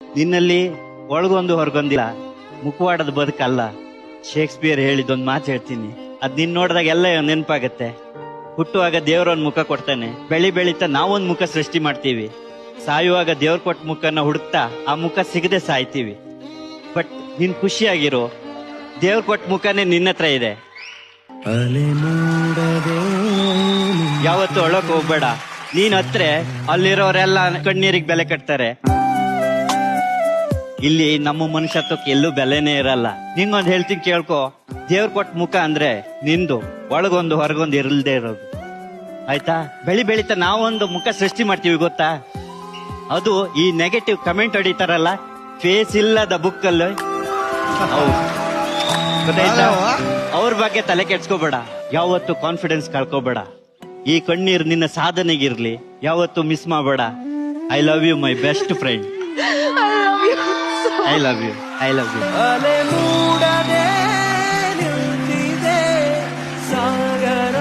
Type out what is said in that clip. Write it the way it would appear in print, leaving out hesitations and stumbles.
ನಿನ್ನಲ್ಲಿ ಒಳಗೊಂದು ಹೊರಗೊಂದಿಲ್ಲ, ಮುಖವಾಡದ ಬದುಕಲ್ಲ. ಶೇಕ್ಸ್ಪಿಯರ್ ಹೇಳಿದೊಂದು ಮಾತು ಹೇಳ್ತೀನಿ, ಅದ್ ನಿನ್ ನೋಡಿದಾಗ ಎಲ್ಲ ನೆನಪಾಗತ್ತೆ. ಹುಟ್ಟುವಾಗ ದೇವ್ರೊಂದ್ ಮುಖ ಕೊಡ್ತಾನೆ, ಬೆಳಿತಾ ನಾವೊಂದ್ ಮುಖ ಸೃಷ್ಟಿ ಮಾಡ್ತೀವಿ. ಸಾಯುವಾಗ ದೇವ್ರ ಕೊಟ್ಟ ಮುಖನ ಹುಡುಕ್ತಾ ಆ ಮುಖ ಸಿಗದೆ ಸಾಯ್ತೀವಿ. ಬಟ್ ನೀನ್ ಖುಷಿಯಾಗಿರೋ, ದೇವ್ರ ಕೊಟ್ಟ ಮುಖನೇ ನಿನ್ನ ಹತ್ರ ಇದೆ. ಯಾವತ್ತು ಅಳಕ್ ಹೋಗ್ಬೇಡ. ನೀನ್ ಹತ್ರ ಅಲ್ಲಿರೋರೆಲ್ಲ ಕಣ್ಣೀರಿಗೆ ಬೆಲೆ ಕಟ್ತಾರೆ. ಇಲ್ಲಿ ನಮ್ಮ ಮನುಷ್ಯತ್ವಕ್ಕೆ ಎಲ್ಲೂ ಬೆಲೆನೇ ಇರಲ್ಲ. ನಿಂಗೊಂದ್ ಹೇಳ್ತೀನಿ ಕೇಳ್ಕೊ, ದೇವ್ರ ಕೊಟ್ಟ ಮುಖ ಅಂದ್ರೆ ನಿಂದು, ಒಳಗೊಂದು ಹೊರಗೊಂದು ಇರಲ್ದೇ ಇರೋದು. ಆಯ್ತಾ? ಬೆಳಿತಾ ನಾವೊಂದು ಮುಖ ಸೃಷ್ಟಿ ಮಾಡ್ತೀವಿ ಗೊತ್ತಾ? ಅದು ಈ ನೆಗೆಟಿವ್ ಕಮೆಂಟ್ ಹೊಡಿತಾರಲ್ಲ, ಫೇಸ್ ಇಲ್ಲದ ಬುಕ್ ಅಲ್ಲಿ, ಗೊತ್ತಾಯ್ತಾ? ಅವ್ರ ಬಗ್ಗೆ ತಲೆ ಕೆಡ್ಸ್ಕೋಬೇಡ. ಯಾವತ್ತು ಕಾನ್ಫಿಡೆನ್ಸ್ ಕಳ್ಕೋಬೇಡ. ಈ ಕಣ್ಣೀರ್ ನಿನ್ನ ಸಾಧನೆಗಿರ್ಲಿ, ಯಾವತ್ತು ಮಿಸ್ ಮಾಡಬೇಡ. I love you my best friend. I love you. I love you. ಅಲೆ ಮೂಡದೆ ನಿಂತಿದೆ ಸಾಗರ.